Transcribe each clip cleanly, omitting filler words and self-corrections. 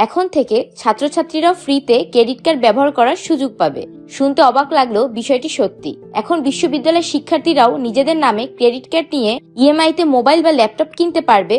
এখন থেকে ছাত্রছাত্রীরা ফ্রিতে ক্রেডিট কার্ড ব্যবহার করার সুযোগ পাবে। শুনতে অবাক লাগলেও বিষয়টি সত্যি। এখন বিশ্ববিদ্যালয়ের শিক্ষার্থীরাও নিজেদের নামে ক্রেডিট কার্ড নিয়ে ইএমআইতে মোবাইল বা ল্যাপটপ কিনতে পারবে,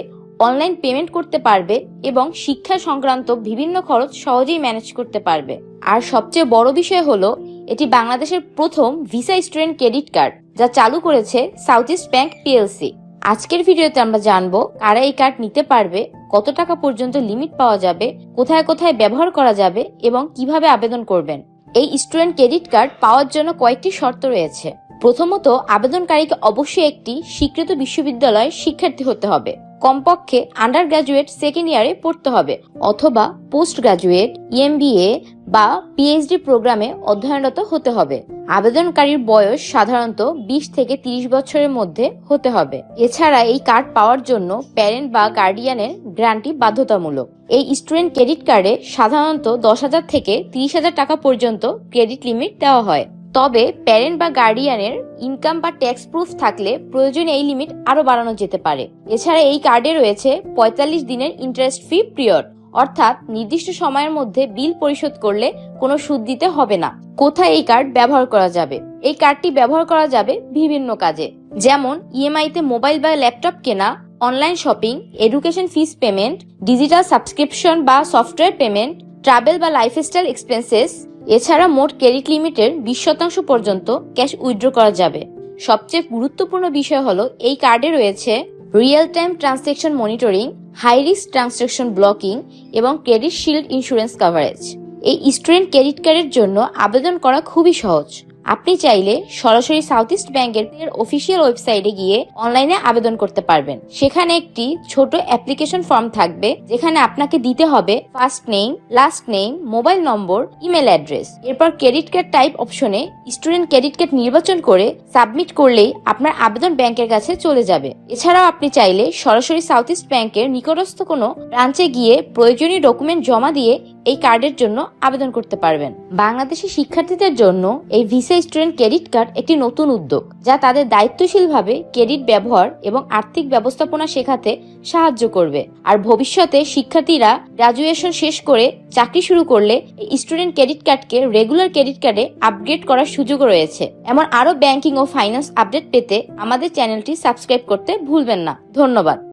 অনলাইন পেমেন্ট করতে পারবে এবং শিক্ষা সংক্রান্ত বিভিন্ন খরচ সহজেই ম্যানেজ করতে পারবে। আর সবচেয়ে বড় বিষয় হলো এটি বাংলাদেশের প্রথম ভিসা স্টুডেন্ট ক্রেডিট কার্ড, যা চালু করেছে সাউথ ইস্ট ব্যাংক পিএলসি। আজকের ভিডিওতে আমরা জানবো কারা এই কার্ড নিতে পারবে, কত টাকা পর্যন্ত লিমিট পাওয়া যাবে, কোথায় কোথায় ব্যবহার করা যাবে এবং কিভাবে আবেদন করবেন। এই স্টুডেন্ট ক্রেডিট কার্ড পাওয়ার জন্য কয়েকটি শর্ত রয়েছে। প্রথমত, আবেদনকারীকে অবশ্যই একটি স্বীকৃত বিশ্ববিদ্যালয়ের শিক্ষার্থী হতে হবে। কমপক্ষে আন্ডার গ্রাজুয়েট সেকেন্ড ইয়ারে পড়তে হবে অথবা পোস্ট গ্রাজুয়েট, এমবিএ বা পিএইচডি প্রোগ্রামে অধ্যয়নরত হতে হবে। আবেদনকারীর বয়স সাধারণত 20 থেকে 30 বছরের মধ্যে হতে হবে। এছাড়া এই কার্ড পাওয়ার জন্য প্যারেন্ট বা গার্ডিয়ানের গ্যারান্টি বাধ্যতামূলক। এই স্টুডেন্ট ক্রেডিট কার্ডে সাধারণত 10,000 থেকে 30,000 টাকা পর্যন্ত ক্রেডিট লিমিট দেওয়া হয়। তবে প্যারেন্ট বা গার্ডিয়ানের ইনকাম বা ট্যাক্স প্রুফ থাকলে প্রয়োজনে এই লিমিট আরো বাড়ানো যেতে পারে। এছাড়া এই কার্ডে রয়েছে 45 দিনের ইন্টারেস্ট ফ্রি পিরিয়ড, অর্থাৎ নির্দিষ্ট সময়ের মধ্যে বিল পরিশোধ করলে কোনো সুদ দিতে হবে না। কোথায় এই কার্ড ব্যবহার করা যাবে? এই কার্ডটি ব্যবহার করা যাবে বিভিন্ন কাজে, যেমন ইএমআইতে মোবাইল বা ল্যাপটপ কেনা, online shopping, education fees payment, digital subscription বা সফটওয়্যার পেমেন্ট, ট্রাভেল বা লাইফস্টাইল এক্সপেন্সেস। এছাড়া মোট ক্রেডিট লিমিটের 20% পর্যন্ত ক্যাশ উইথড্র করা যাবে। সবচেয়ে গুরুত্বপূর্ণ বিষয় হলো এই কার্ডে রয়েছে real time transaction monitoring, high risk transaction blocking এবং ক্রেডিট শিল্ড ইন্স্যুরেন্স কভারেজ। এই স্টুডেন্ট ক্রেডিট কার্ডের জন্য আবেদন করা খুবই সহজ। আপনি চাইলে সরাসরি সাউথ ইস্ট ব্যাংকের অফিসিয়াল ওয়েবসাইটে গিয়ে অনলাইনে আবেদন করতে পারবেন। সেখানে একটি ছোট অ্যাপ্লিকেশন ফর্ম থাকবে, যেখানে আপনাকে দিতে হবে first name, last name, mobile নম্বর, ইমেল অ্যাড্রেস। এরপর ক্রেডিট কার্ড টাইপ অপশনে স্টুডেন্ট ক্রেডিট কার্ড নির্বাচন করে সাবমিট করলেই আপনার আবেদন ব্যাংকের কাছে চলে যাবে। এছাড়াও আপনি চাইলে সরাসরি সাউথ ইস্ট ব্যাংকের নিকটস্থ কোনো ব্রাঞ্চে গিয়ে প্রয়োজনীয় ডকুমেন্ট জমা দিয়ে এই কার্ডের জন্য আবেদন করতে পারবেন। বাংলাদেশি শিক্ষার্থীদের জন্য এই ভিসা স্টুডেন্ট ক্রেডিট কার্ড একটি নতুন উদ্যোগ, যা তাদের দায়িত্বশীলভাবে ক্রেডিট ব্যবহার এবং আর্থিক ব্যবস্থাপনা শেখাতে সাহায্য করবে। আর ভবিষ্যতে শিক্ষার্থীরা গ্রাজুয়েশন শেষ করে চাকরি শুরু করলে এই স্টুডেন্ট ক্রেডিট কার্ডকে রেগুলার ক্রেডিট কার্ডে আপগ্রেড করার সুযোগ রয়েছে। এমন আরো ব্যাংকিং ও ফাইন্যান্স আপডেট পেতে আমাদের চ্যানেলটি সাবস্ক্রাইব করতে ভুলবেন না। ধন্যবাদ।